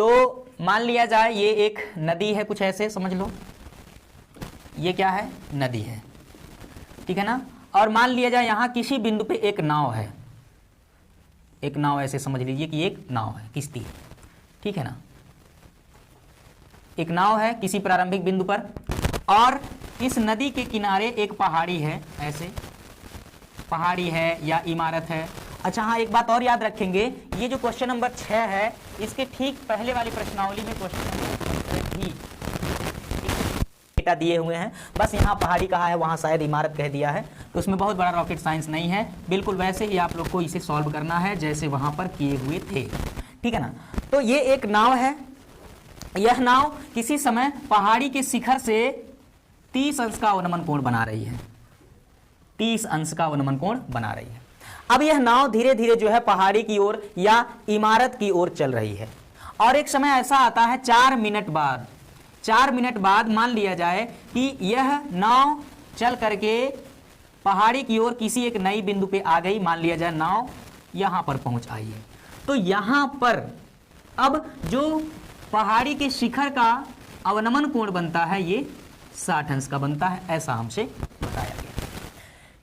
तो मान लिया जाए ये एक नदी है, कुछ ऐसे समझ लो, ये क्या है, नदी है, ठीक है ना। और मान लिया जाए यहाँ किसी बिंदु पे एक नाव है, एक नाव, ऐसे समझ लीजिए कि एक नाव है, किश्ती है, ठीक है ना। एक नाव है किसी प्रारंभिक बिंदु पर, और इस नदी के किनारे एक पहाड़ी है, ऐसे पहाड़ी है या इमारत है। अच्छा हाँ, एक बात और याद रखेंगे, ये जो क्वेश्चन नंबर 6 है, इसके ठीक पहले वाली प्रश्नावली में क्वेश्चन नंबर भी डेटा दिए हुए हैं, बस यहाँ पहाड़ी कहा है, वहाँ शायद इमारत कह दिया है, तो उसमें बहुत बड़ा रॉकेट साइंस नहीं है, बिल्कुल वैसे ही आप लोग को इसे सॉल्व करना है जैसे वहाँ पर किए हुए थे, ठीक है ना। तो ये एक नाव है, यह नाव किसी समय पहाड़ी के शिखर से 30 अंश का अवनमन कोण बना रही है, 30 अंश का अवनमन कोण बना रही है। अब यह नाव धीरे धीरे जो है पहाड़ी की ओर या इमारत की ओर चल रही है, और एक समय ऐसा आता है 4 मिनट बाद, 4 मिनट बाद मान लिया जाए कि यह नाव चल करके पहाड़ी की ओर किसी एक नई बिंदु पे आ गई, मान लिया जाए नाव यहां पर पहुंच आई है। तो यहां पर अब जो पहाड़ी के शिखर का अवनमन कोण बनता है ये 60 अंश का बनता है, ऐसा हमसे बताया गया,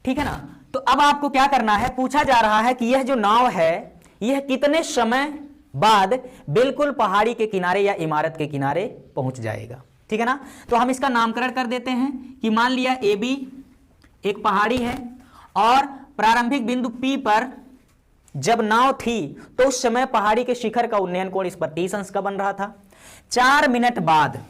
ठीक है ना। तो अब आपको क्या करना है, पूछा जा रहा है कि यह जो नाव है यह कितने समय बाद बिल्कुल पहाड़ी के किनारे या इमारत के किनारे पहुंच जाएगा, ठीक है ना। तो हम इसका नामकरण कर देते हैं कि मान लिया AB एक पहाड़ी है, और प्रारंभिक बिंदु P पर जब नाव थी तो उस समय पहाड़ी के शिखर का उन्नयन कोण इस पर 30 अंश का बन रहा था। 4 मिनट बाद,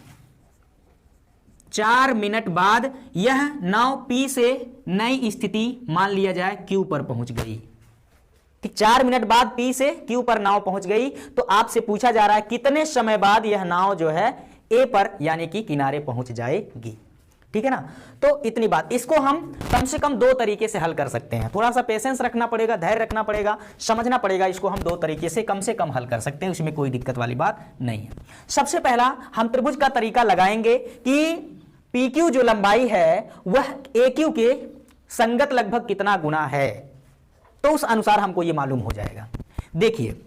4 मिनट बाद यह नाव P से नई स्थिति मान लिया जाए Q पर पहुंच गई, 4 मिनट बाद P से Q पर नाव पहुंच गई। तो आपसे पूछा जा रहा है कितने समय बाद यह नाव जो है A पर यानी कि किनारे पहुंच जाएगी, ठीक है ना। तो इतनी बात, इसको हम कम से कम 2 तरीके से हल कर सकते हैं, थोड़ा सा पेशेंस रखना पड़ेगा, धैर्य रखना पड़ेगा, समझना पड़ेगा, इसको हम 2 तरीके से कम हल कर सकते हैं, उसमें कोई दिक्कत वाली बात नहीं है। सबसे पहला हम त्रिभुज का तरीका लगाएंगे कि PQ जो लंबाई है वह AQ के संगत लगभग कितना गुना है, तो उस अनुसार हमको ये मालूम हो जाएगा। देखिए,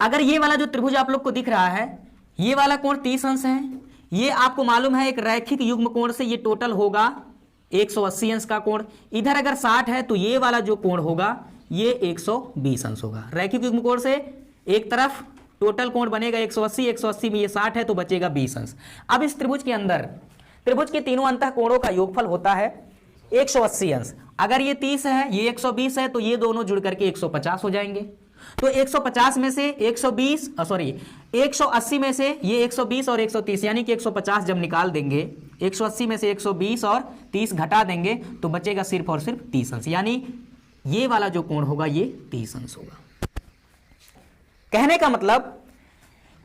अगर ये वाला जो त्रिभुज आप लोग को दिख रहा है, ये वाला कोण 30 अंश है, ये आपको मालूम है एक रैखिक युग्म कोण से ये टोटल होगा 180 अंश का कोण। इधर अगर 60 है तो ये वाला जो कोण होगा ये 120 अंश होगा। रैखिक युग्म कोण से एक तरफ टोटल कोण बनेगा 180, 180 में ये 60 है तो बचेगा 20 अंश। अब इस त्रिभुज के अंदर त्रिभुज के तीनों अंतः कोणों का योगफल होता है 180 अंश। अगर ये 30 है, ये 120 है, तो ये दोनों जुड़ करके 150 हो जाएंगे। तो 150 में से 180 में से ये 120 और 130 यानी कि 150 जब निकाल देंगे, 180 में से 120 और 30 घटा देंगे तो बचेगा सिर्फ और सिर्फ 30 अंश, यानी ये वाला जो कोण होगा ये 30 अंश होगा। कहने का मतलब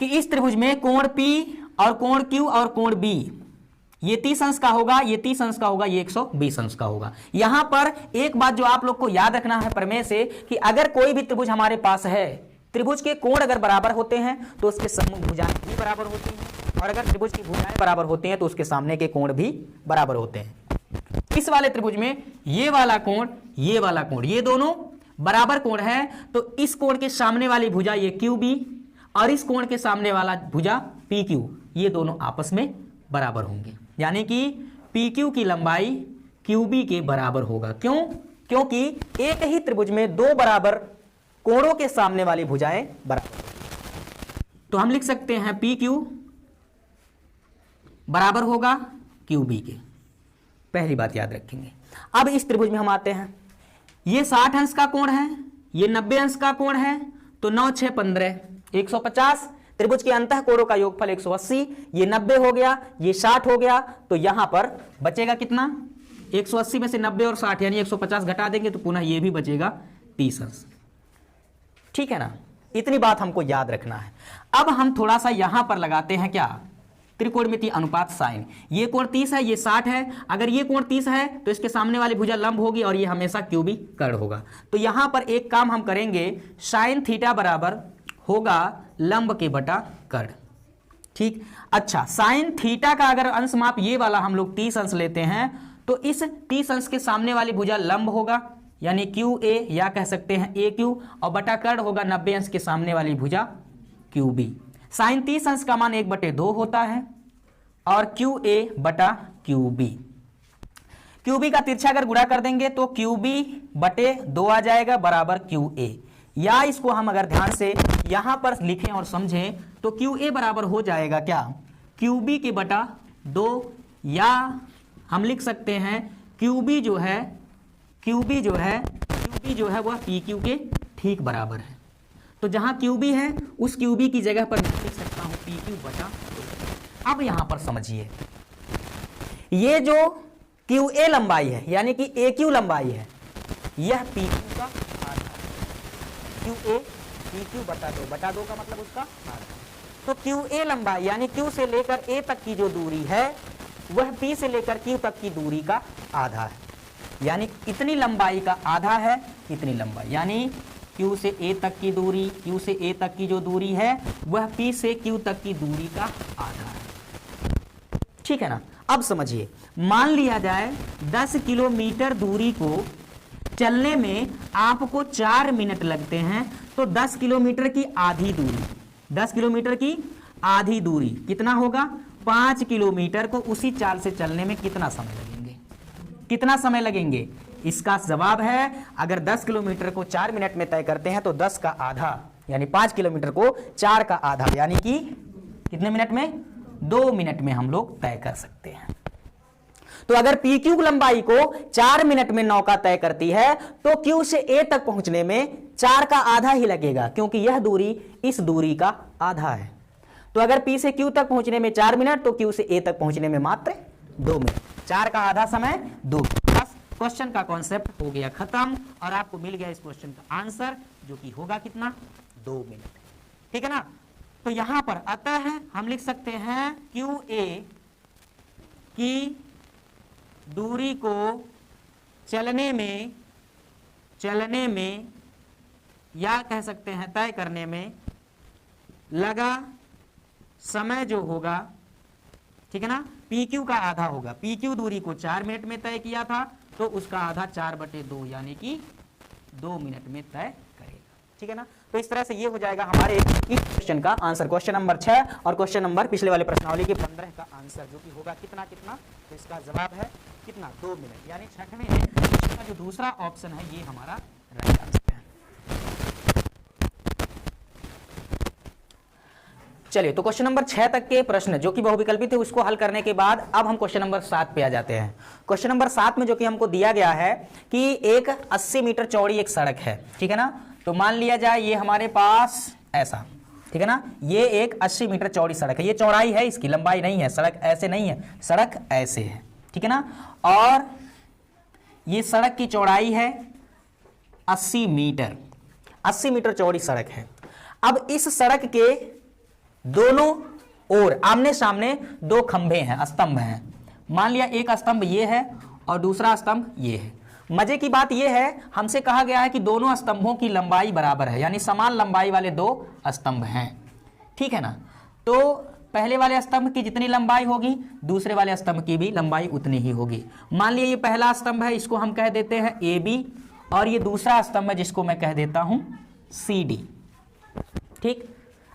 कि इस त्रिभुज में कोण P और कोण Q और कोण B ये 30 अंश का होगा, ये 30 अंश का होगा, ये 120 अंश का होगा। यहां पर एक बात जो आप लोग को याद रखना है प्रमेय से कि अगर कोई भी त्रिभुज हमारे पास है, त्रिभुज के कोण अगर बराबर होते हैं तो उसके सम्मुख भुजाएं भी बराबर होती हैं, और अगर त्रिभुज की भुजाएं बराबर होती हैं तो उसके सामने के कोण भी बराबर होते हैं। इस वाले त्रिभुज में ये वाला कोण, ये वाला कोण, ये दोनों बराबर कोण है, तो इस कोण के सामने वाली भुजा ये QB और इस कोण के सामने वाला भुजा PQ, ये दोनों आपस में बराबर होंगे, यानी कि PQ की लंबाई QB के बराबर होगा। क्यों? क्योंकि एक ही त्रिभुज में 2 बराबर कोणों के सामने वाली भुजाएं बराबर। तो हम लिख सकते हैं PQ बराबर होगा QB के, पहली बात याद रखेंगे। अब इस त्रिभुज में हम आते हैं, ये 60 अंश का कोण है, ये 90 अंश का कोण है, तो 9 6 15 150। त्रिभुज के अंतः कोणों का योगफल 180, ये 90 हो गया, ये 60 हो गया, तो यहां पर बचेगा कितना? 180 में से 90 और 60 यानी 150 घटा देंगे तो पुनः ये भी बचेगा 30 अंश, ठीक है ना। इतनी बात हमको याद रखना है। अब हम थोड़ा सा यहां पर लगाते हैं क्या, त्रिकोणमितीय अनुपात साइन। ये कोण 30 है, ये 60 है, अगर ये कोण 30 है तो इसके सामने वाली भुजा लंब होगी और ये हमेशा QB कर्ण होगा। तो यहां पर एक काम हम करेंगे, साइन थीटा बराबर होगा लंब के बटा कर्ण, ठीक। अच्छा, साइन थीटा का अगर अंश माप ये वाला हम लोग 30 अंश लेते हैं तो इस 30 अंश के सामने वाली भुजा लंब होगा यानी QA या कह सकते हैं AQ, और बटा कर्ण होगा 90 अंश के सामने वाली भुजा QB। साइन 30 अंश का मान 1/2 होता है और QA बटा QB। QB का तिरछा अगर गुणा कर देंगे तो QB/2 आ जाएगा बराबर QA। या इसको हम अगर ध्यान से यहां पर लिखें और समझें तो QA बराबर हो जाएगा क्या, QB के बटा 2, या हम लिख सकते हैं QB जो है वह PQ के ठीक बराबर है। तो जहां QB है उस QB की जगह पर मैं लिख सकता हूं PQ/2। अब यहां पर समझिए, ये जो QA लंबाई है यानी कि AQ लंबाई है, यह PQ का आधा है। QA PQ/2 का मतलब उसका आधा। तो QA लंबाई यानी Q से लेकर A तक की जो दूरी है वह P से लेकर Q तक की दूरी का आधा है, यानी इतनी लंबाई का आधा है इतनी लंबाई, यानी Q से A तक की दूरी, Q से A तक की जो दूरी है वह P से Q तक की दूरी का आधा है। ठीक है ना। अब समझिए, मान लिया जाए 10 किलोमीटर दूरी को चलने में आपको 4 मिनट लगते हैं, तो 10 किलोमीटर की आधी दूरी, 10 किलोमीटर की आधी दूरी कितना होगा, 5 किलोमीटर को उसी चाल से चलने में कितना समय लगेंगे, कितना समय लगेंगे? इसका जवाब है, अगर 10 किलोमीटर को 4 मिनट में तय करते हैं तो 10 का आधा यानी 5 किलोमीटर को 4 का आधा यानी कि कितने मिनट में, 2 मिनट में हम लोग तय कर सकते हैं। तो अगर PQ लंबाई को 4 मिनट में नौका तय करती है तो Q से A तक पहुंचने में 4 का आधा ही लगेगा, क्योंकि यह दूरी इस दूरी का आधा है। तो अगर P से Q तक पहुंचने में 4 मिनट तो Q से A तक पहुंचने में मात्र 2 मिनट, 4 का आधा समय 2। बस क्वेश्चन का कॉन्सेप्ट हो गया खत्म और आपको मिल गया इस क्वेश्चन का आंसर, जो कि होगा कितना, 2 मिनट। ठीक है ना। तो यहां पर अतः हम लिख सकते हैं QA की दूरी को चलने में या कह सकते हैं तय करने में लगा समय जो होगा, ठीक है ना, PQ का आधा होगा। PQ दूरी को 4 मिनट में तय किया था तो उसका आधा 4/2 यानी कि 2 मिनट में तय करेगा। ठीक है ना। तो इस तरह से ये हो जाएगा हमारे इस क्वेश्चन का आंसर, क्वेश्चन नंबर 6 और क्वेश्चन नंबर पिछले वाले प्रश्नावली के 15 का आंसर, जो कि होगा कितना, तो इसका जवाब है कितना, 2 मिनट, यानी 6वें है इसका जो दूसरा ऑप्शन है ये हमारा राइट आंसर है। चलिए, तो क्वेश्चन नंबर 6 तक के प्रश्न जो कि बहुविकल्पी थे उसको हल करने के बाद अब हम क्वेश्चन नंबर 7 पे आ जाते हैं। क्वेश्चन नंबर 7 में जो कि हमको दिया गया है कि एक 80 मीटर चौड़ी एक सड़क है, ठीक है ना। तो मान लिया जाए ये हमारे पास ऐसा, ठीक है ना, ये एक 80 मीटर चौड़ी सड़क है, ये चौड़ाई है इसकी, लंबाई नहीं है, सड़क ऐसे नहीं है, सड़क ऐसे है, ठीक है ना। और ये सड़क की चौड़ाई है 80 मीटर, 80 मीटर चौड़ी सड़क है। अब इस सड़क के दोनों ओर आमने सामने 2 खंभे हैं, स्तंभ हैं। मान लिया एक स्तंभ ये है और दूसरा स्तंभ ये है। मजे की बात यह है, हमसे कहा गया है कि दोनों स्तंभों की लंबाई बराबर है, यानी समान लंबाई वाले 2 स्तंभ हैं, ठीक है ना। तो पहले वाले स्तंभ की जितनी लंबाई होगी दूसरे वाले स्तंभ की भी लंबाई उतनी ही होगी। मान लिया ये पहला स्तंभ है, इसको हम कह देते हैं AB, और ये दूसरा स्तंभ है जिसको मैं कह देता हूं CD। ठीक,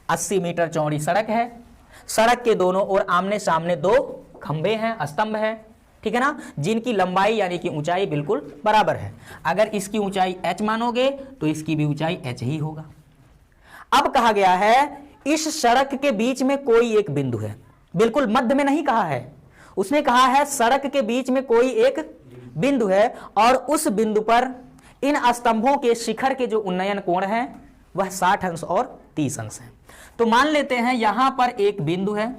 80 मीटर चौड़ी सड़क है, सड़क के दोनों ओर आमने सामने 2 खंभे हैं, स्तंभ है, ठीक है ना, जिनकी लंबाई यानी कि ऊंचाई बिल्कुल बराबर है। अगर इसकी ऊंचाई h मानोगे तो इसकी भी ऊंचाई h ही होगा। अब कहा गया है इस सड़क के बीच में कोई एक बिंदु है, बिल्कुल मध्य में नहीं कहा है, उसने कहा है सड़क के बीच में कोई एक बिंदु है और उस बिंदु पर इन स्तंभों के शिखर के जो उन्नयन कोण है वह 60 अंश और 30 अंश है। तो मान लेते हैं यहां पर एक बिंदु है,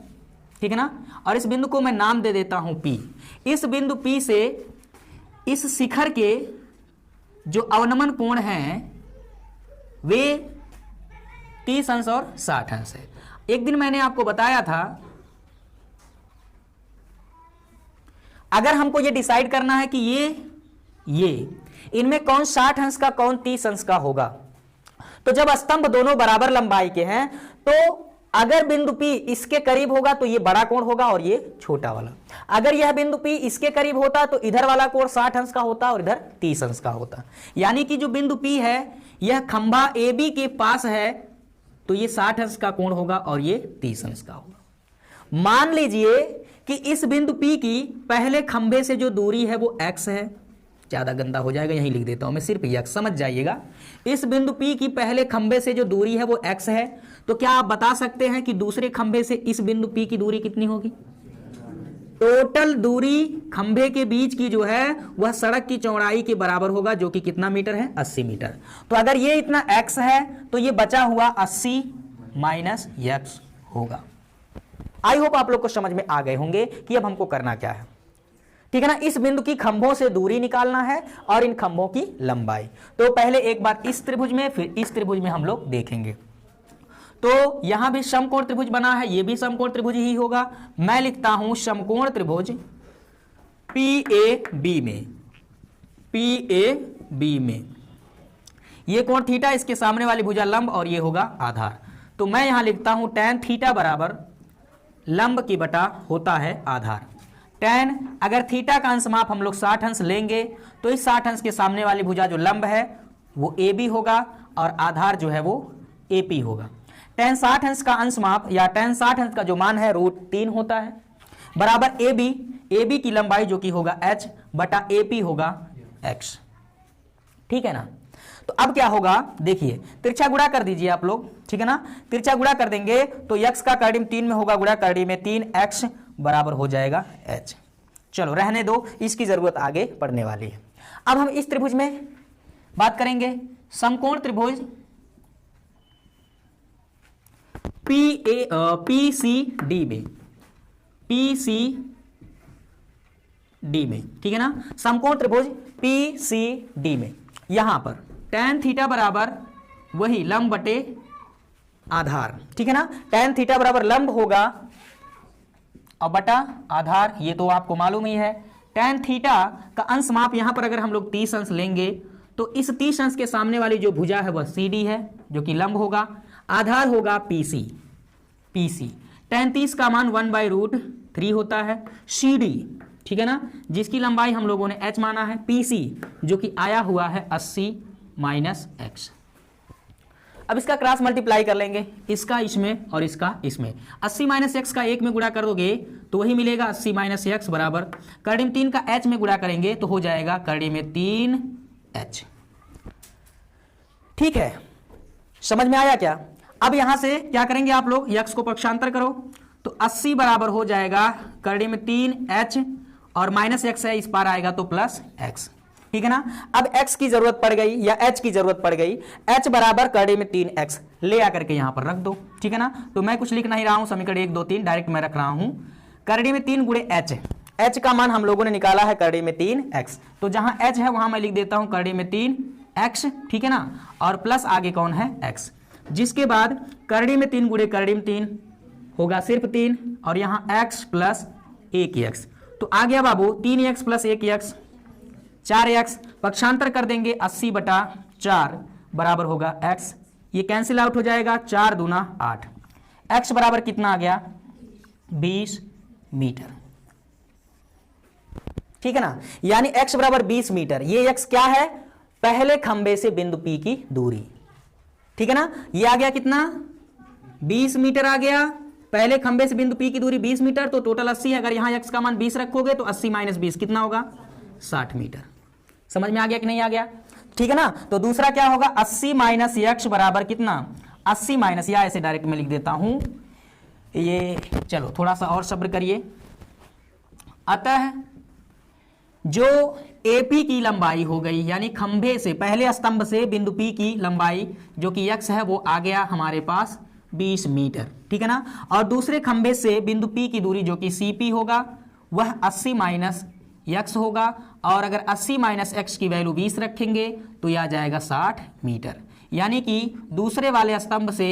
ठीक है ना, और इस बिंदु को मैं नाम दे देता हूं P। इस बिंदु P से इस शिखर के जो अवनमन कोण हैं वे 30 अंश और 60 अंश है। एक दिन मैंने आपको बताया था, अगर हमको ये डिसाइड करना है कि ये इनमें कौन 60 अंश का कौन 30 अंश का होगा, तो जब स्तंभ दोनों बराबर लंबाई के हैं तो अगर बिंदु P इसके करीब होगा तो ये बड़ा कोण होगा और ये छोटा वाला। अगर यह बिंदु P इसके करीब होता तो इधर वाला कोण 60 अंश का होता और इधर 30 अंश का होता। यानी कि जो बिंदु P है यह खंभा AB के पास है, तो ये 60 अंश का कोण होगा और ये 30 अंश का होगा। मान लीजिए कि इस बिंदु P की पहले खंभे से जो दूरी है वो x है, ज्यादा गंदा हो जाएगा यहीं लिख देता हूं मैं, सिर्फ x समझ जाइएगा। इस बिंदु P की पहले खंभे से जो दूरी है वो x है, तो क्या आप बता सकते हैं कि दूसरे खंभे से इस बिंदु P की दूरी कितनी होगी? टोटल दूरी खंभे के बीच की जो है वह सड़क की चौड़ाई के बराबर होगा, जो कि कितना मीटर है? 80 मीटर। तो अगर ये इतना x है तो ये बचा हुआ 80 माइनस x होगा। आई होप आप लोग को समझ में आ गए होंगे कि अब हमको करना क्या है, ठीक है ना। इस बिंदु की खंभों से दूरी निकालना है और इन खंभों की लंबाई। तो पहले एक बार इस त्रिभुज में, फिर इस त्रिभुज में हम लोग देखेंगे। तो यहां भी समकोण त्रिभुज बना है, ये भी समकोण त्रिभुज ही होगा। मैं लिखता हूं समकोण त्रिभुज PAB में, PAB में ये कोण थीटा, इसके सामने वाली भुजा लंब और ये होगा आधार। तो मैं यहां लिखता हूं tan थीटा बराबर लंब की बटा होता है आधार। tan, अगर थीटा का अंश माप हम लोग 60 अंश लेंगे तो इस 60 अंश के सामने वाली भुजा जो लंब है वो AB होगा और आधार जो है वो AP होगा। tan 60 अंश का अंश माप या tan 60 अंश का जो मान है √3 होता है, बराबर AB की लंबाई जो कि होगा h बटा AP होगा x, ठीक है ना। तो अब क्या होगा देखिए, तिरछा गुणा कर दीजिए आप लोग, ठीक है ना। तिरछा गुणा कर देंगे तो x का कर्डिम 3 में होगा, गुणा कर्डिम में 3x बराबर हो जाएगा h। चलो रहने दो, इसकी जरूरत आगे पड़ने वाली है। अब हम इस त्रिभुज में बात करेंगे, समकोण त्रिभुज PCD में, PCD में, ठीक है ना। समकोण त्रिभुज PCD में यहां पर tan थीटा बराबर वही लंब बटे आधार, ठीक है ना। tan थीटा बराबर लंब होगा और बटा आधार, ये तो आपको मालूम ही है। tan थीटा का अंश माप यहां पर अगर हम लोग 30 अंश लेंगे तो इस 30 अंश के सामने वाली जो भुजा है वह CD है, जो कि लंब होगा। आधार होगा PC। tan 30 का मान 1/√3 होता है। CD, ठीक है ना, जिसकी लंबाई हम लोगों ने h माना है। PC जो कि आया हुआ है 80 माइनस x। अब इसका क्रॉस मल्टीप्लाई कर लेंगे, इसका इसमें और इसका इसमें। 80 माइनस एक्स का 1 में गुणा कर दोगे तो वही मिलेगा 80 माइनस एक्स बराबर कर्डिम 3 का h में गुणा करेंगे तो हो जाएगा कर्डिम में 3h। ठीक है, समझ में आया क्या? अब यहां से क्या करेंगे आप लोग, x को पक्षांतर करो तो 80 बराबर हो जाएगा कर्डिम में 3h और माइनस x है, इस पार आएगा तो प्लस x, ठीक है ना। अब x की जरूरत पड़ गई या h की जरूरत पड़ गई, h बराबर कर्डिम में 3x ले आकर के यहां पर रख दो, ठीक है ना। तो मैं कुछ लिख नहीं रहा हूं, समीकरण 1 2 3 डायरेक्ट मैं रख रहा हूं। कर्डिम में 3 गुणे h, h का मान हम लोगों ने निकाला है कर्डिम में 3x, तो जहां h है वहां मैं लिख देता हूं कर्डिम में 3x, ठीक है ना, और प्लस आगे कौन है x, जिसके बाद कर्डिम में 3 गुणे कर्डिम 3 होगा सिर्फ 3 और यहां x प्लस 1x, तो आ गया बाबू 3x प्लस 1x 4x, पक्षांतर कर देंगे 80 बटा 4 बराबर होगा x, ये कैंसिल आउट हो जाएगा 4 दूना 8, x बराबर कितना आ गया 20 मीटर, ठीक है ना। यानी x बराबर 20 मीटर, ये x क्या है, पहले खंबे से बिंदु P की दूरी, ठीक है ना। ये आ गया कितना 20 मीटर आ गया, पहले खंबे से बिंदु P की दूरी 20 मीटर, तो टोटल 80 है। अगर यहां x का मान 20 रखोगे तो 80 माइनस 20 कितना होगा 60 मीटर। समझ में आ गया कि नहीं आ गया, ठीक है ना। तो दूसरा क्या होगा 80 माइनस x बराबर कितना, 80 माइनस, या ऐसे डायरेक्ट में लिख देता हूं ये, चलो थोड़ा सा और सब्र करिए। अतः जो AP की लंबाई हो गई, यानी खंभे से पहले स्तंभ से बिंदु P की लंबाई जो कि x है वो आ गया हमारे पास 20 मीटर, ठीक है ना। और दूसरे खंभे से बिंदु P की दूरी जो कि CP होगा वह 80 माइनस x होगा, और अगर 80 माइनस x की वैल्यू 20 रखेंगे तो यह आ जाएगा 60 मीटर, यानी कि दूसरे वाले स्तंभ से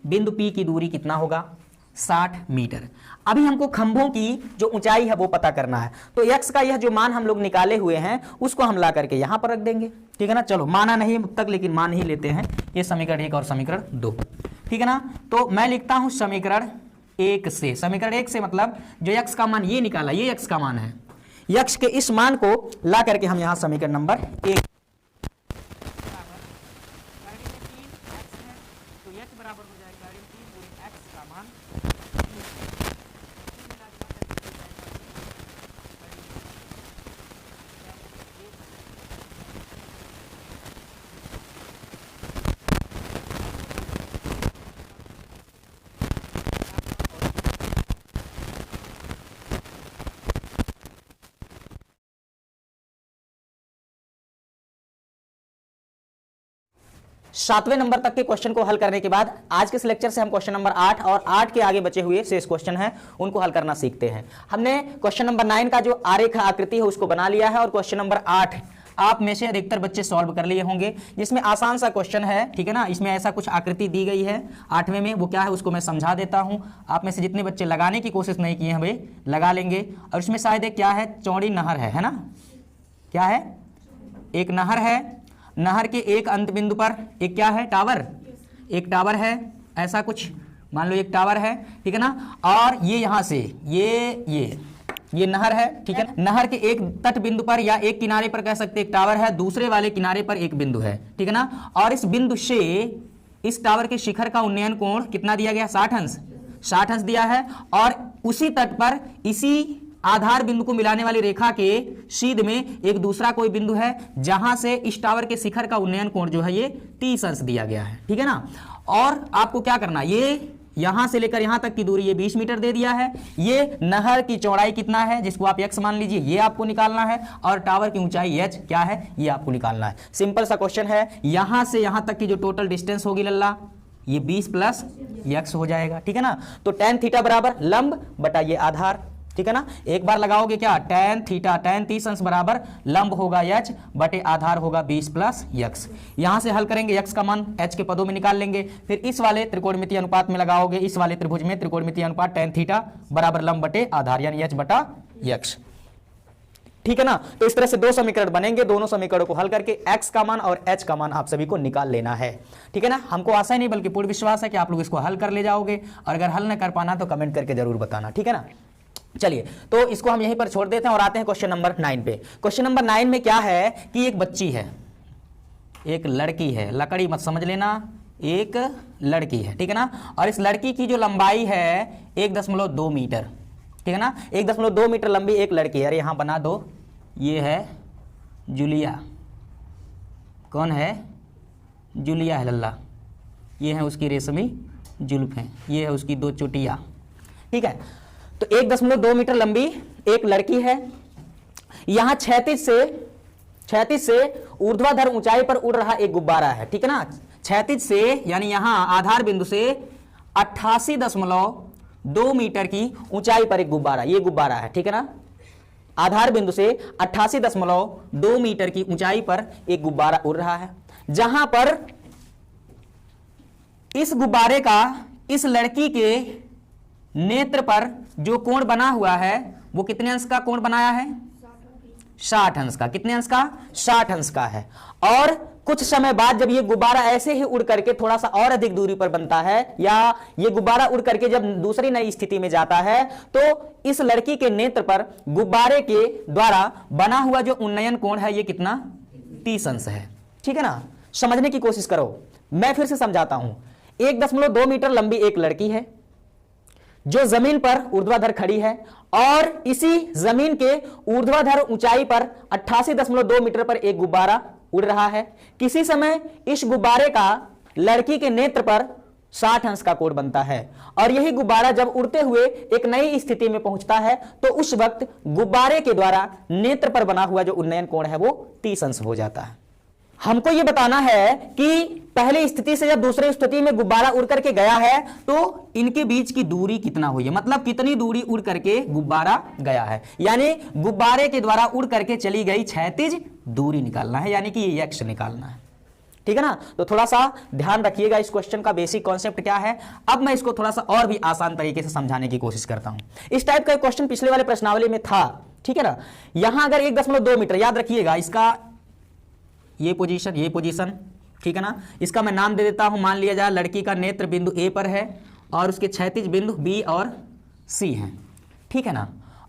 बिंदु P की दूरी कितना होगा 60 मीटर। अभी हमको खंभों की जो ऊंचाई है वो पता करना है, तो x का यह जो मान हम लोग निकाले हुए हैं उसको हम ला करके यहां पर रख देंगे, ठीक है ना। चलो माना नहीं अब तक, लेकिन मान ही लेते हैं, ये समीकरण 1 और समीकरण 2, ठीक है ना। तो मैं लिखता हूं समीकरण 1 से, समीकरण 1 से मतलब जो x का मान ये निकाला, ये x का मान है, x के इस मान को ला करके हम यहां समीकरण नंबर 1 तो h बराबर हो जाएगा 7वें नंबर तक के क्वेश्चन को हल करने के बाद आज के इस लेक्चर से हम क्वेश्चन नंबर 8 और 8 के आगे बचे हुए शेष क्वेश्चन हैं उनको हल करना सीखते हैं। हमने क्वेश्चन नंबर 9 का जो आरेख आकृति है उसको बना लिया है और क्वेश्चन नंबर 8 आप में से अधिकतर बच्चे सॉल्व कर लिए होंगे, जिसमें आसान सा क्वेश्चन है, ठीक है ना। इसमें ऐसा कुछ आकृति दी गई है 8वें में, वो क्या है उसको मैं समझा देता हूं। आप में से जितने बच्चे लगाने की कोशिश नहीं किए हैं वे लगा लेंगे। और इसमें शायद एक क्या है, चौड़ी नहर है ना, क्या है, एक नहर है, नहर के एक अंत बिंदु पर एक क्या है, टावर, एक टावर है, ऐसा कुछ मान लो एक टावर है, ठीक है ना। और ये यहां से ये नहर है, ठीक है। नहर के एक तट बिंदु पर या एक किनारे पर कह सकते एक टावर है, दूसरे वाले किनारे पर एक बिंदु है, ठीक है ना। और इस बिंदु से इस टावर के शिखर का उन्नयन कोण कितना दिया गया, 60 अंश, 60 अंश दिया है। और उसी तट पर इसी आधार बिंदु को मिलाने वाली रेखा के सीध में एक दूसरा कोई बिंदु है जहां से इस टावर के शिखर का उन्नयन कोण जो है ये 30 अंश दिया गया है, ठीक है ना। और आपको क्या करना, ये यहां से लेकर यहां तक की दूरी ये 20 मीटर दे दिया है। ये नहर की चौड़ाई कितना है जिसको आप x मान लीजिए, ये आपको निकालना है। और टावर की ऊंचाई h क्या है ये आपको निकालना है। सिंपल सा क्वेश्चन है। यहां से यहां तक की जो टोटल डिस्टेंस होगी लल्ला ये 20 प्लस x हो जाएगा, ठीक है ना। तो tan थीटा बराबर लंब बटा ये आधार, ठीक है ना। एक बार लगाओगे क्या, tan थीटा, tan 30 अंश बराबर लंब होगा h बटे आधार होगा 20 प्लस x। यहां से हल करेंगे, x का मान h के पदों में निकाल लेंगे। फिर इस वाले त्रिकोणमितीय अनुपात में लगाओगे, इस वाले त्रिभुज में त्रिकोणमितीय अनुपात tan थीटा बराबर लंब बटे आधार यानी h बटा x, ठीक है ना। तो इस तरह से दो समीकरण बनेंगे, दोनों समीकरणों को हल करके x का मान और h का मान आप सभी को निकाल लेना है, ठीक है ना। हमको आशा नहीं बल्कि पूर्ण विश्वास है कि आप लोग इसको हल कर ले जाओगे, और अगर हल न कर पाना तो कमेंट करके जरूर बताना, ठीक है ना। चलिए तो इसको हम यहीं पर छोड़ देते हैं और आते हैं क्वेश्चन नंबर 9 पे। क्वेश्चन नंबर 9 में क्या है कि एक बच्ची है, एक लड़की है, लकड़ी मत समझ लेना, एक लड़की है, ठीक है ना। और इस लड़की की जो लंबाई है 1.2 मीटर, ठीक है ना। 1.2 मीटर लंबी एक लड़की है। अरे यहां बना दो, ये है जूलिया, कौन है, जूलिया है लल्ला, ये है उसकी रेशमी जुल्फें, ये है उसकी 2 चोटियां, ठीक है। तो 1.2 मीटर लंबी एक लड़की है। यहां क्षैतिज से ऊर्ध्वाधर ऊंचाई पर उड़ रहा एक गुब्बारा है, ठीक है ना। क्षैतिज से यानी यहां आधार बिंदु से 88.2 मीटर की ऊंचाई पर एक गुब्बारा, ये गुब्बारा है, ठीक है ना। आधार बिंदु से 88.2 मीटर की ऊंचाई पर एक गुब्बारा उड़ रहा है, जहां पर इस गुब्बारे का इस लड़की के नेत्र पर जो कोण बना हुआ है वो कितने अंश का कोण बनाया है, 60 अंश का। कितने अंश का, 60 अंश का है। और कुछ समय बाद जब ये गुब्बारा ऐसे ही उड़ करके थोड़ा सा और अधिक दूरी पर बनता है, या ये गुब्बारा उड़ करके जब दूसरी नई स्थिति में जाता है, तो इस लड़की के नेत्र पर गुब्बारे के द्वारा बना हुआ जो उन्नयन कोण है ये कितना, 30 अंश है, ठीक है ना। समझने की कोशिश करो, मैं फिर से समझाता हूं। 1.2 मीटर लंबी एक लड़की है जो जमीन पर ऊर्ध्वाधर खड़ी है, और इसी जमीन के ऊर्ध्वाधर ऊंचाई पर 88.2 मीटर पर एक गुब्बारा उड़ रहा है। किसी समय इस गुब्बारे का लड़की के नेत्र पर 60 अंश का कोण बनता है, और यही गुब्बारा जब उड़ते हुए एक नई स्थिति में पहुंचता है तो उस वक्त गुब्बारे के द्वारा नेत्र पर बना हुआ जो उन्नयन कोण है वो 30 अंश हो जाता है। हमको यह बताना है कि पहली स्थिति से जब दूसरी स्थिति में गुब्बारा उड़ करके गया है तो इनके बीच की दूरी कितना हुई है, मतलब कितनी दूरी उड़ करके गुब्बारा गया है, यानी गुब्बारे के द्वारा उड़ करके चली गई क्षैतिज दूरी निकालना है, यानी कि ये x निकालना है, ठीक है ना। तो थोड़ा सा ध्यान रखिएगा, इस क्वेश्चन का बेसिक कॉन्सेप्ट क्या है। अब मैं इसको थोड़ा सा और भी आसान तरीके से समझाने की कोशिश करता हूं। इस टाइप का क्वेश्चन पिछले वाले प्रश्नावली में था, ठीक है ना। यहां अगर 1.2 मीटर, याद रखिएगा इसका ये पोजीशन, ठीक है ना। इसका मैं नाम दे देता हूं, मान लिया जाए लड़की का नेत्र बिंदु A पर है और उसके क्षैतिज बिंदु B और C हैं, ठीक है ना।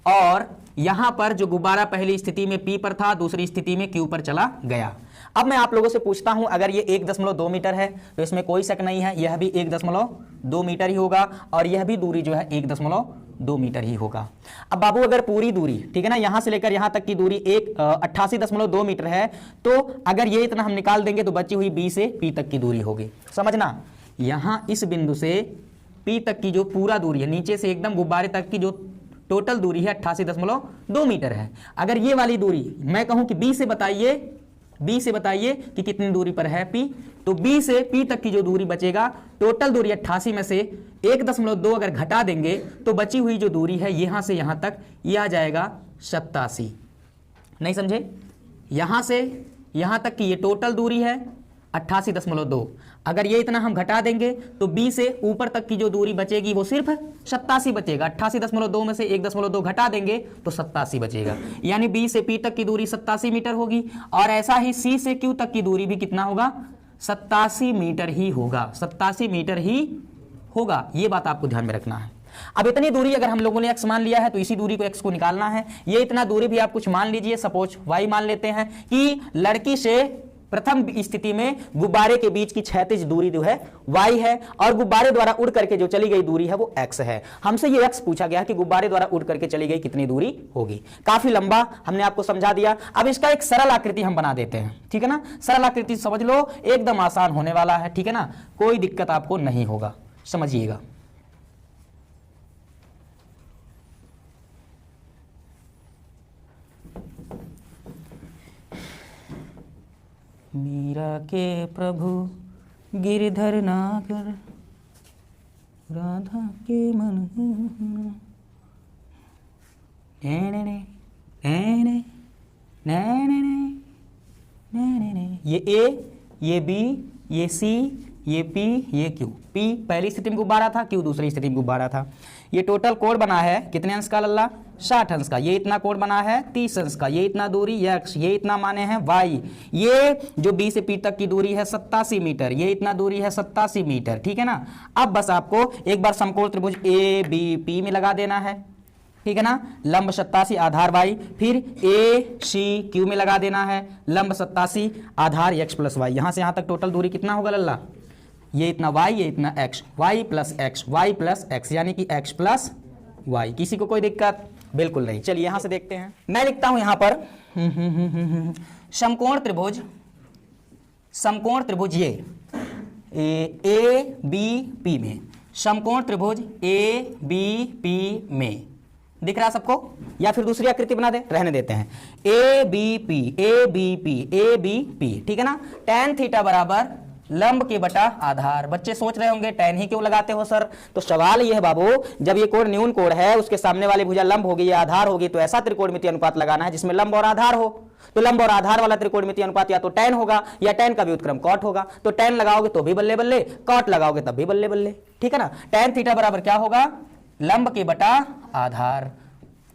और यहां पर जो गुब्बारा पहली स्थिति में P पर था, दूसरी स्थिति में Q पर चला गया। अब मैं आप लोगों से पूछता हूं, अगर ये 1.2 मीटर है तो इसमें कोई शक नहीं है, यह भी 1.2 मीटर ही होगा, और यह भी दूरी जो है 1.2 मीटर ही होगा। अब बाबू अगर पूरी दूरी, ठीक है ना, यहां से लेकर यहां तक की दूरी 88.2 मीटर है, तो अगर ये इतना हम निकाल देंगे तो बची हुई B से P तक की दूरी होगी। समझना, यहां इस बिंदु से P तक की जो पूरा दूरी है, नीचे से एकदम गुब्बारे तक की जो टोटल दूरी है 88.2 मीटर है। अगर ये वाली दूरी मैं कहूं कि B से बताइए बी से बताइए कि कितनी दूरी पर है पी। तो बी से पी तक की जो दूरी बचेगा, टोटल दूरी 88 में से 1.2 अगर घटा देंगे तो बची हुई जो दूरी है यहां से यहां तक, ये आ जाएगा 87। नहीं समझे? यहां से यहां तक की ये टोटल दूरी है 88.2। अगर ये इतना हम घटा देंगे तो बी से ऊपर तक की जो दूरी बचेगी वो सिर्फ 87 बचेगा। 88.2 में से 1.2 घटा देंगे तो 87 बचेगा, यानी बी से पी तक की दूरी 87 मीटर होगी। और ऐसा ही सी से क्यू तक की दूरी भी कितना होगा? 87 मीटर ही होगा, 87 मीटर ही होगा। ये बात आपको ध्यान में रखना है। अब इतनी दूरी अगर हम लोगों ने x मान लिया है तो इसी दूरी को x को निकालना है। ये इतना दूरी भी आप कुछ मान लीजिए, सपोज y मान लेते हैं कि लड़की से प्रथम स्थिति में गुब्बारे के बीच की क्षैतिज दूरी जो है y है और गुब्बारे द्वारा उड़ करके जो चली गई दूरी है वो x है। हमसे ये x पूछा गया कि गुब्बारे द्वारा उड़ करके चली गई कितनी दूरी होगी। काफी लंबा हमने आपको समझा दिया। अब इसका एक सरल आकृति हम बना देते हैं, ठीक है ना। सरल आकृति समझ लो, एकदम आसान होने वाला है, ठीक है ना, कोई दिक्कत आपको नहीं होगा, समझिएगा। मीरा के प्रभु गिरधर नागर, राधा के मन, ये ए, ये बी, ये सी, ये पी, ये क्यू। पी पहली स्थिति में गुब्बारा था, क्यू दूसरी स्थिति में गुब्बारा था। ये टोटल कोण बना है कितने अंश का लल्ला? 60 अंश का। ये इतना कोण बना है 30 अंश का। ये इतना दूरी x, ये इतना माने हैं y। ये जो b से p तक की दूरी है 87 मीटर, ये इतना दूरी है 87 मीटर, ठीक है ना। अब बस आपको एक बार समकोण त्रिभुज ए बी पी में लगा देना है, ठीक है ना। लंब 87 आधार y, फिर ए सी क्यू में लगा देना है, लंब 87 आधार x प्लस वाई। यहां से यहां तक टोटल दूरी कितना होगा लल्ला? ये इतना y, ये इतना x, y plus x, y plus x, यानी कि x प्लस y। किसी को कोई दिक्कत? बिल्कुल नहीं। चलिए यहां से देखते हैं। मैं लिखता हूं यहां पर समकोण त्रिभुज, समकोण त्रिभुज ये ए बी पी में, समकोण त्रिभुज ए बी पी में दिख रहा सबको? या फिर दूसरी आकृति बना दे, रहने देते हैं। A B P, A B P, A B P, ठीक है ना। tan थीटा बराबर लंब के बटा आधार। बच्चे सोच रहे होंगे tan ही क्यों लगाते हो सर? तो सवाल ये है बाबू, जब ये कोण न्यून कोण है, उसके सामने वाली भुजा लंब होगी या आधार होगी, तो ऐसा त्रिकोणमितीय अनुपात लगाना है जिसमें लंब और आधार हो। तो लंब और आधार वाला त्रिकोणमितीय अनुपात या तो tan होगा या tan का व्युत्क्रम cot होगा। तो tan लगाओगे तो भी बल्ले बल्ले, cot लगाओगे तब भी बल्ले बल्ले, ठीक है ना। tan थीटा बराबर क्या होगा? लंब के बटा आधार,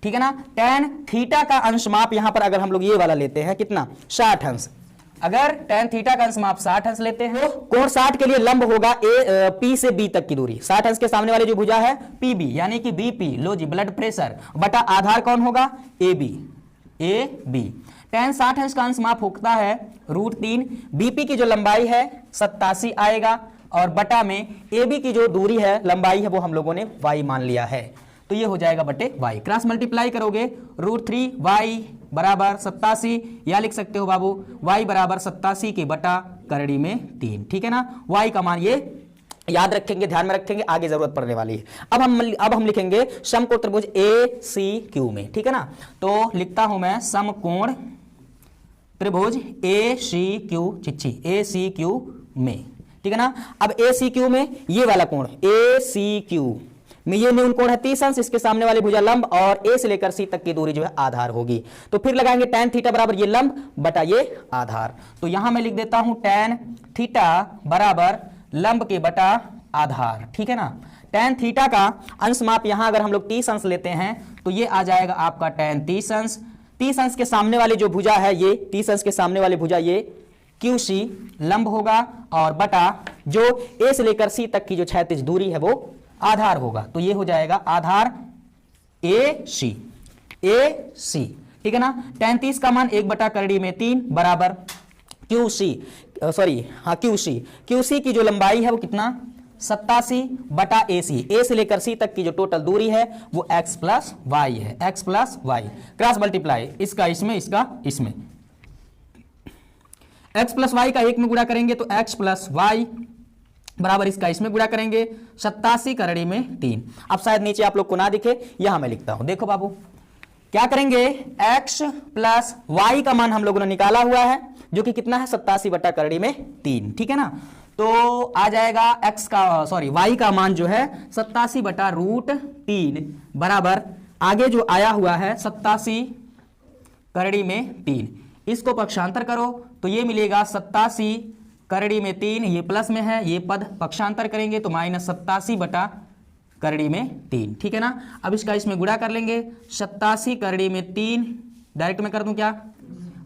ठीक है ना। tan थीटा का अंश माप यहां पर अगर हम लोग ये वाला लेते हैं कितना? 60 अंश। अगर tan थीटा का अंश माप 60 अंश लेते हैं, कोण 60 के लिए लंब होगा ए पी से बी तक की दूरी। 60 अंश के सामने वाली जो भुजा है पीबी, यानी कि बीपी, लो जी ब्लड प्रेशर, बटा आधार कौन होगा? A B. tan 60 अंश का अंश माप होता है √3। बीपी की जो लंबाई है 87 आएगा और बटा में ए बी की जो दूरी है, लंबाई है, वो हम लोगों ने y मान लिया है। तो ये हो जाएगा बटे y। क्रॉस मल्टीप्लाई करोगे √3 y बराबर 87, या लिख सकते हो बाबू y बराबर 87 के बटा करड़ी में 3, ठीक है ना। y का मान ये याद रखेंगे, ध्यान में रखेंगे, आगे जरूरत पड़ने वाली है। अब हम लिखेंगे समकोण त्रिभुज ए सी क्यू में, ठीक है ना। तो लिखता हूं मैं समकोण त्रिभुज ए सी क्यू, चिच्ची ए सी क्यू में, ठीक है ना। अब ए सी क्यू में ये वाला कोण ए सी क्यू में ये न्यून कोण है 30 अंश, इसके सामने वाली भुजा लंब और ए से लेकर सी तक की दूरी जो है आधार होगी। तो फिर लगाएंगे tan थीटा बराबर ये लंब बटा ये आधार। तो यहां मैं लिख देता हूं tan थीटा बराबर लंब के बटा आधार, ठीक है ना। tan थीटा का अंश माप यहां अगर हम लोग 30 अंश लेते हैं तो ये आ जाएगा आपका tan 30 अंश। 30 अंश के सामने वाली जो भुजा है, ये 30 अंश के सामने वाली भुजा ये QC लंब होगा और बटा जो ए से लेकर सी तक की जो क्षैतिज दूरी है वो आधार होगा। तो ये हो जाएगा आधार ए सी, ठीक है ना। tan 30 का मान 1 बटा करड़ी में 3 बराबर QC की जो लंबाई है वो कितना? 87 बटा AC, ए से लेकर सी तक की जो टोटल दूरी है वो x प्लस वाई है, x plus y. Cross multiply, इसका इसमें, इसका इसमें, x प्लस वाई का 1 में गुणा करेंगे तो x प्लस वाई बराबर इसका इसमें गुणा करेंगे 87 करड़ी में 3। अब शायद नीचे आप लोग को ना दिखे, यहां मैं लिखता हूं, देखो बाबू क्या करेंगे, x प्लस वाई का मान हम लोगों ने निकाला हुआ है जो कि कितना है 87 बटा करड़ी में 3, ठीक है ना। तो आ जाएगा y का मान जो है 87 बटा रूट 3 बराबर आगे जो आया हुआ है 87 करड़ी में 3, इसको पक्षांतर करो तो ये मिलेगा 87 करड़ी में 3, ये प्लस में है, ये पद पक्षांतर करेंगे तो माइनस 87 बटा करड़ी में 3, ठीक है ना। अब इसका इसमें गुणा कर लेंगे, 87 करड़ी में 3 डायरेक्ट में कर दूं क्या,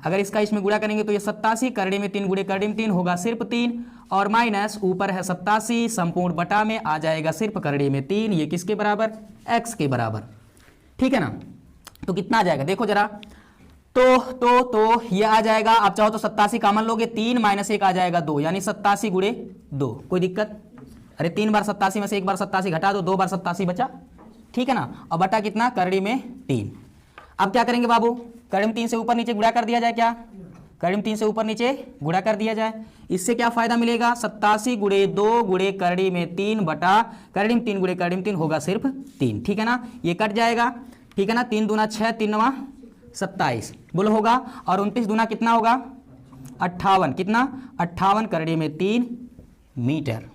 अगर इसका इसमें गुणा करेंगे तो ये 87 करड़ी में 3 गुणे करड़ी में 3 होगा सिर्फ 3 और माइनस ऊपर है 87 संपूर्ण बटा में आ जाएगा सिर्फ करड़ी में 3, ये किसके बराबर, x के बराबर, ठीक है ना। तो कितना आ जाएगा देखो जरा, तो ये आ जाएगा, आप चाहो तो 87 कॉमन लोगे, 3 माइनस 1 आ जाएगा 2, यानी 87 गुणे 2, कोई दिक्कत, अरे 3 बार 87 में से 1 बार 87 घटा दो, 2 बार 87 बचा, ठीक है ना। और बटा कितना, करड़ी में 3। अब क्या करेंगे बाबू, करड़ी में 3 से ऊपर नीचे गुणा कर दिया जाए, क्या करड़ी में 3 से ऊपर नीचे गुणा कर दिया जाए, इससे क्या फायदा मिलेगा, 87 गुणे 2 गुणे करड़ी में 3 बटा करड़ी में 3 गुणे करड़ी में 3 होगा सिर्फ 3, ठीक है ना। ये कट जाएगा, ठीक है ना, 3 दूना 6, 3 नवा 27 बोलो होगा, और 29 दूना कितना होगा 58, कितना 58 करड़ी में 3 मीटर,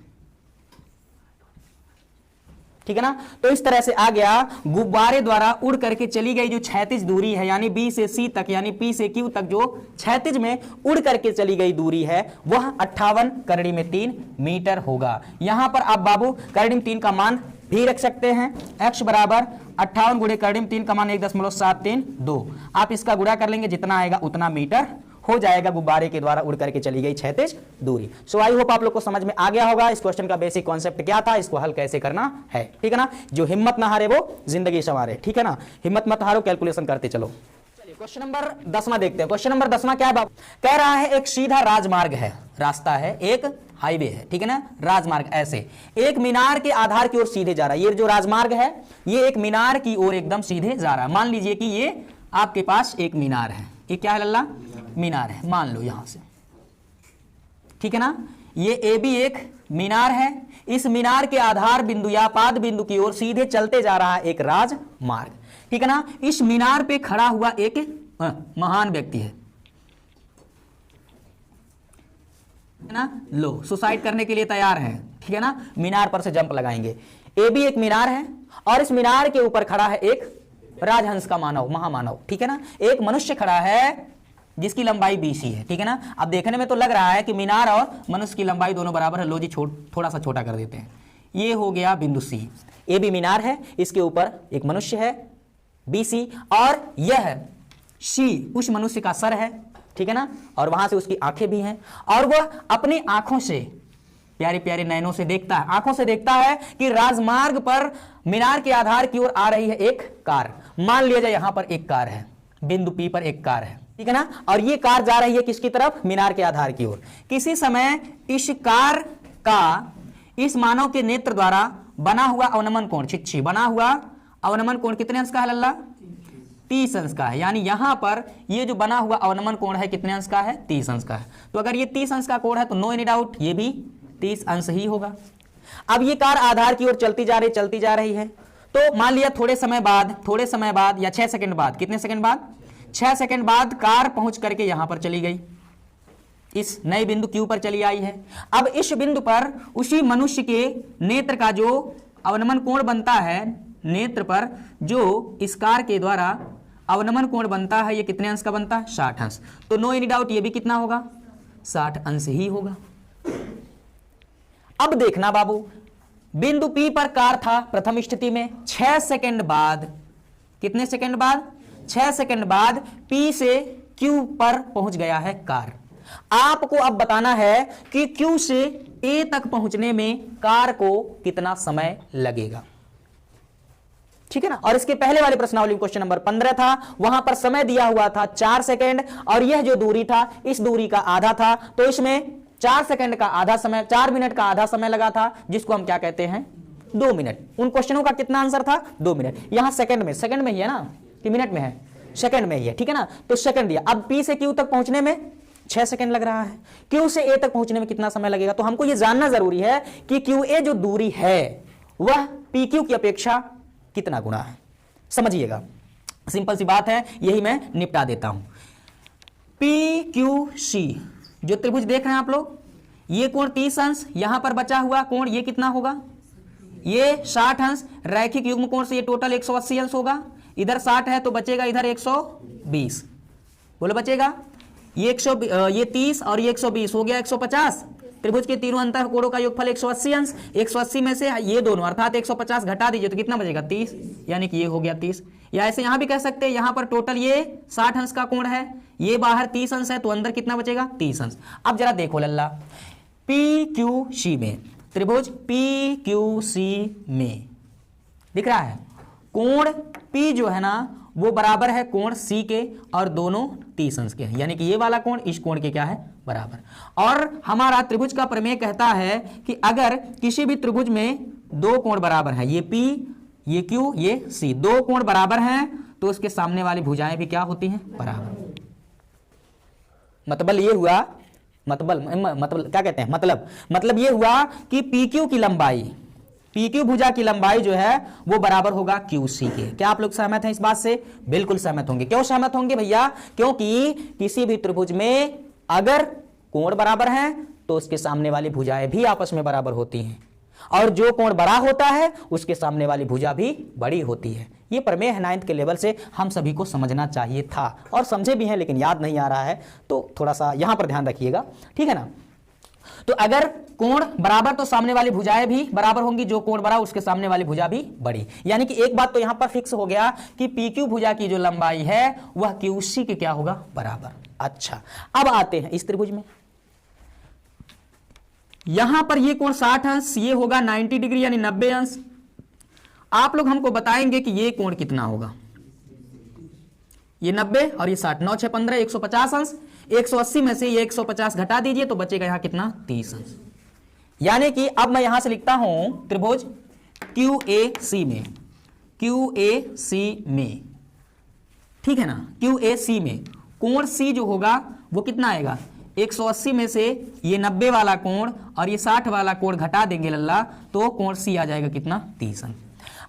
ठीक है ना। तो इस तरह से आ गया, गुब्बारे द्वारा उड़ करके चली गई जो क्षैतिज दूरी है यानी बी से सी तक यानी पी से क्यू तक जो क्षैतिज में उड़ करके चली गई दूरी है वह 58 करड़ी में 3 मीटर होगा। यहां पर आप बाबू करड़ी में 3 का मान भी रख सकते हैं, x बराबर 58 गुणे करड़ी में 3 का मान 1.732, आप इसका गुणा कर लेंगे जितना आएगा उतना मीटर हो जाएगा गुब्बारे के द्वारा उड़ करके चली गई क्षैतिज दूरी। सो आई होप आप लोग को समझ में आ गया होगा इस क्वेश्चन का बेसिक कॉन्सेप्ट क्या था, इसको हल कैसे करना है, ठीक है ना। जो हिम्मत ना हारे वो जिंदगी संवारे, ठीक है ना, हिम्मत मत हारो, कैलकुलेशन करते चलो। चलिए क्वेश्चन नंबर 10वां देखते हैं। क्वेश्चन नंबर 10वां क्या है बाबू, कह रहा है एक सीधा राजमार्ग है, रास्ता है, एक हाईवे है, ठीक है ना, राजमार्ग ऐसे एक मीनार के आधार की ओर सीधे जा रहा है। ये जो राजमार्ग है ये एक मीनार की ओर एकदम सीधे जा रहा है। मान लीजिए कि ये आपके पास एक मीनार है, ये क्या है लल्ला, मीनार है, मान लो यहां से, ठीक है ना। ये ए भी एक मीनार है, इस मीनार के आधार बिंदु या पाद बिंदु की ओर सीधे चलते जा रहा है एक राजमार्ग, ठीक है ना। इस मीनार पे खड़ा हुआ एक महान व्यक्ति है ना, लो सुसाइड करने के लिए तैयार है, ठीक है ना, मीनार पर से जंप लगाएंगे। ए भी एक मीनार है और इस मीनार के ऊपर खड़ा है एक राजहंस का मानव, महामानव, ठीक है ना। एक मनुष्य खड़ा है जिसकी लंबाई 20 ही है, ठीक है ना। अब देखने में तो लग रहा है कि मीनार और मनुष्य की लंबाई दोनों बराबर है, लो जी थोड़ा सा छोटा कर देते हैं, ये हो गया बिंदु सी। ए भी मीनार है, इसके ऊपर एक मनुष्य है BC और यह सी उस मनुष्य का सर है, ठीक है ना, और वहां से उसकी आंखें भी हैं और वह अपनी आंखों से प्यारे प्यारे नयनों से देखता है, आंखों से देखता है कि राजमार्ग पर मीनार के आधार की ओर आ रही है एक कार। मान लिया जाए यहां पर एक कार है, बिंदु P पर एक कार है, ठीक है ना, और ये कार जा रही है किसकी तरफ, मीनार के आधार की ओर। किसी समय इस कार का इस मानव के नेत्र द्वारा बना हुआ अवनमन कोण छिछी बना हुआ अवनमन कोण कितने अंश का है लल्ला, 30 अंश का है। यानी यहां पर ये जो बना हुआ अवनमन कोण है कितने अंश का है, 30 अंश का है। तो अगर ये 30 अंश का कोण है तो नो एनी डाउट ये भी 30 अंश ही होगा। अब ये कार आधार की ओर चलती जा रही है, तो मान लिया थोड़े समय बाद या 6 सेकंड बाद, कितने सेकंड बाद, 6 सेकंड बाद कार पहुंच करके यहां पर चली गई, इस नए बिंदु Q पर चली आई है। अब इस बिंदु पर उसी मनुष्य के नेत्र का जो अवनमन कोण बनता है, नेत्र पर जो इस कार के द्वारा अवनमन कोण बनता है, ये कितने अंश का बनता है, 60 अंश। तो नो एनी डाउट ये भी कितना होगा, 60 अंश ही होगा। अब देखना बाबू, बिंदु P पर कार था प्रथम स्थिति में, 6 सेकंड बाद, कितने सेकंड बाद, 6 सेकंड बाद P से Q पर पहुंच गया है कार। आपको अब बताना है कि Q से A तक पहुंचने में कार को कितना समय लगेगा, ठीक है ना। और इसके पहले वाले प्रश्नावली क्वेश्चन नंबर 15 था, वहां पर समय दिया हुआ था 4 सेकंड और यह जो दूरी था इस दूरी का आधा था, तो इसमें 4 सेकंड का आधा समय, 4 मिनट का आधा समय लगा था, जिसको हम क्या कहते हैं, 2 मिनट। उन क्वेश्चनों का कितना आंसर था, 2 मिनट। यहां सेकंड में ही है ना कि मिनट में है, सेकंड में ही है, ठीक है ना। तो सेकंड दिया। अब P से Q तक पहुंचने में 6 सेकंड लग रहा है, Q से A तक पहुंचने में कितना समय लगेगा। तो हमको यह जानना जरूरी है कि QA जो दूरी है वह PQ की अपेक्षा कितना गुना है। समझिएगा, सिंपल सी बात है, यही मैं निपटा देता हूं। पी क्यू सी जो त्रिभुज देख रहे हैं आप लोग, ये कोण 30 अंश, यहां पर बचा हुआ कोण ये कितना होगा, ये 60 अंश, रैखिक युग्म कोण से ये टोटल 180 अंश होगा। इधर 60 है तो बचेगा इधर 120, बोलो बचेगा ये 30 और ये 120 हो गया 150। त्रिभुज के तीनों अंतर कोणों का योगफल 180 अंश, 180 में से ये दोनों अर्थात 150 घटा दीजिए तो कितना बचेगा 30, यानी कि ये हो गया 30। या ऐसे यहां भी कह सकते हैं, यहां पर टोटल ये 60 अंश का कोण है, ये बाहर 30 अंश है, तो अंदर कितना बचेगा 30 अंश। अब जरा देखो लल्ला, पी क्यू सी में, त्रिभुज पी क्यू सी में दिख रहा है कोण P जो है ना वो बराबर है कोण C के, और दोनों 30 अंश के हैं, यानी कि ये वाला कोण इस कोण के क्या है बराबर। और हमारा त्रिभुज का प्रमेय कहता है कि अगर किसी भी त्रिभुज में दो कोण बराबर है, ये P ये Q ये C, दो कोण बराबर हैं तो उसके सामने वाली भुजाएं भी क्या होती हैं बराबर। मतलब ये हुआ, मतलब क्या कहते हैं, मतलब ये हुआ कि PQ की लंबाई, PQ भुजा की लंबाई जो है वो बराबर होगा QC के। क्या आप लोग सहमत हैं इस बात से? बिल्कुल सहमत होंगे। क्यों सहमत होंगे भैया? क्योंकि किसी भी त्रिभुज में अगर कोण बराबर हैं तो उसके सामने वाली भुजाएं भी आपस में बराबर होती हैं, और जो कोण बड़ा होता है उसके सामने वाली भुजा भी बड़ी होती है। ये प्रमेय है 9th के लेवल से, हम सभी को समझना चाहिए था, और समझे भी हैं लेकिन याद नहीं आ रहा है, तो थोड़ा सा यहां पर ध्यान रखिएगा, ठीक है ना। तो अगर कोण बराबर तो सामने वाली भुजाएं भी बराबर होंगी, जो कोण बड़ा उसके सामने वाली भुजा भी बड़ी। यानी कि एक बात तो यहां पर फिक्स हो गया कि PQ भुजा की जो लंबाई है वह QC के क्या होगा बराबर। अच्छा, अब आते हैं इस त्रिभुज में, यहां पर ये कोण 60 अंश, ये होगा 90 डिग्री यानी 90 अंश। आप लोग हमको बताएंगे कि ये कोण कितना होगा, ये 90 और ये 60, 9 6 15 150 अंश, 180 में से ये 150 घटा दीजिए तो बचेगा यहां कितना 30 अंश। यानी कि अब मैं यहां से लिखता हूं त्रिभुज QAC में, QAC में, ठीक है ना, QAC में कोण C जो होगा वो कितना आएगा, 180 में से ये 90 वाला कोण और ये 60 वाला कोण घटा देंगे लल्ला तो कोण C आ जाएगा कितना 30 अंश।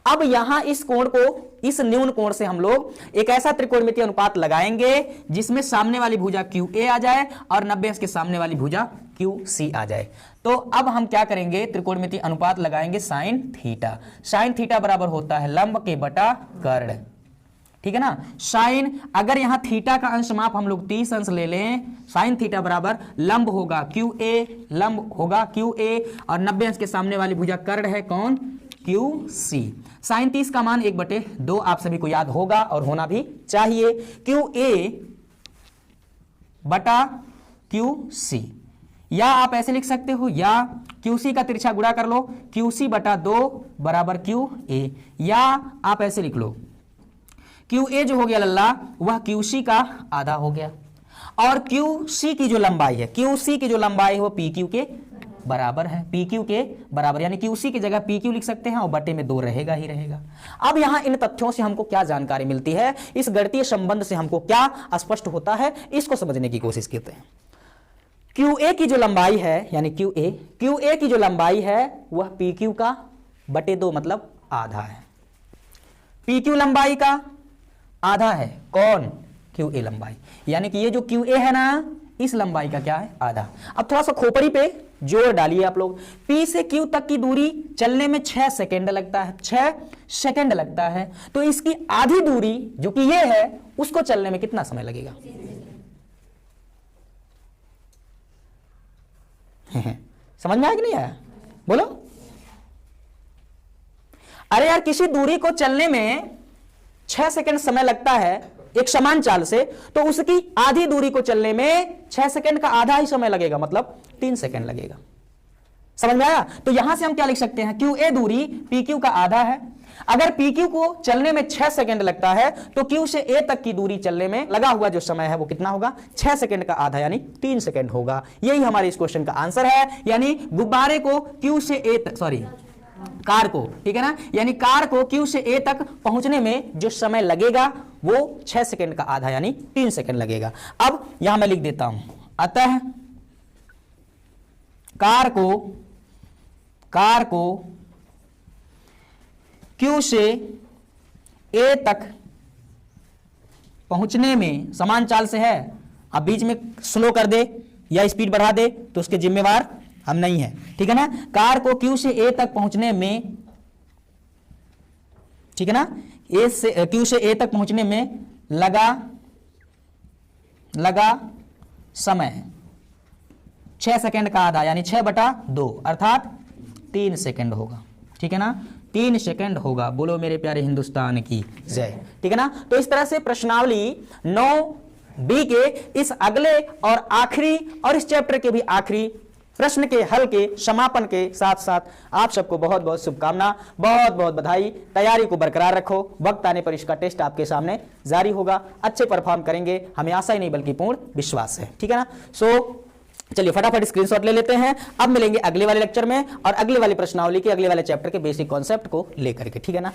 अब यहां इस कोण को, इस न्यून कोण से हम लोग एक ऐसा त्रिकोणमितीय अनुपात लगाएंगे जिसमें सामने वाली भुजा QA आ जाए और 90 अंश के सामने वाली भुजा QC आ जाए। तो अब हम क्या करेंगे, त्रिकोणमितीय अनुपात लगाएंगे साइन थीटा। साइन थीटा बराबर होता है लंब के बटा कर्ण, ठीक है ना। साइन, अगर यहां थीटा का अंश माप हम लोग 30 अंश ले लें, साइन थीटा बराबर लंब होगा QA, लंब होगा QA, और 90 अंश के सामने वाली भुजा कर्ण है कौन, QC। साइन 30 का मान 1/2 आप सभी को याद होगा और होना भी चाहिए। QA बटा QC, या आप ऐसे लिख सकते हो, या QC का तिरछा गुणा कर लो, QC बटा 2 बराबर QA, या आप ऐसे लिख लो QA जो हो गया लल्ला वह QC का आधा हो गया, और QC की जो लंबाई है, QC की जो लंबाई है वो PQ के बराबर है, PQ के बराबर, यानी QC की जगह PQ लिख सकते हैं और बटे में 2 रहेगा ही रहेगा। अब यहां इन तथ्यों से हमको क्या जानकारी मिलती है, इस गणितीय संबंध से हमको क्या स्पष्ट होता है, इसको समझने की कोशिश करते हैं। QA की जो लंबाई है, यानी QA की जो लंबाई है वह PQ का बटे 2 मतलब आधा है। PQ लंबाई का आधा है कौन, QA लंबाई, यानी कि ये जो QA है ना इस लंबाई का क्या है आधा। अब थोड़ा सा खोपड़ी पे जोर डालिए आप लोग, P से Q तक की दूरी चलने में 6 सेकेंड लगता है, 6 सेकेंड लगता है, तो इसकी आधी दूरी जो कि ये है उसको चलने में कितना समय लगेगा? समझ में आया कि नहीं आया, बोलो। अरे यार, किसी दूरी को चलने में 6 सेकेंड समय लगता है एक समान चाल से, तो उसकी आधी दूरी को चलने में 6 सेकेंड का आधा ही समय लगेगा, मतलब 3 सेकेंड लगेगा। समझ में आया? तो यहां से हम क्या लिख सकते हैं, QA दूरी PQ का आधा है। अगर PQ को चलने में 6 सेकेंड लगता है तो Q से A तक की दूरी चलने में लगा हुआ जो समय है वो कितना होगा, 6 सेकेंड का आधा यानी 3 सेकेंड होगा। यही हमारे इस क्वेश्चन का आंसर है, यानी गुब्बारे को Q से A तक, सॉरी कार को, ठीक है ना, यानी कार को Q से A तक पहुंचने में जो समय लगेगा वो 6 सेकेंड का आधा यानी 3 सेकेंड लगेगा। अब यहां मैं लिख देता हूं, अतः कार को Q से A तक पहुंचने में समान चाल से है, अब बीच में स्लो कर दे या स्पीड बढ़ा दे तो उसके जिम्मेवार हम नहीं है, ठीक है ना। कार को Q से A तक पहुंचने में, ठीक है ना, Q से A तक पहुंचने में लगा समय 6 सेकंड का आधा, यानी 6/2 अर्थात 3 सेकंड होगा, ठीक है ना, 3 सेकंड होगा। बोलो मेरे प्यारे हिंदुस्तान की जय, ठीक है ना। तो इस तरह से प्रश्नावली 9B के इस अगले और आखिरी और इस चैप्टर के भी आखिरी प्रश्न के हल के समापन के साथ साथ आप सबको बहुत बहुत शुभकामना, बहुत बहुत बधाई। तैयारी को बरकरार रखो, वक्त आने पर इसका टेस्ट आपके सामने जारी होगा, अच्छे परफॉर्म करेंगे, हमें आशा ही नहीं बल्कि पूर्ण विश्वास है, ठीक है ना। सो चलिए फटाफट स्क्रीनशॉट ले लेते हैं। अब मिलेंगे अगले वाले लेक्चर में और अगले वाले प्रश्नावली के अगले वाले चैप्टर के बेसिक कॉन्सेप्ट को लेकर के, ठीक है ना।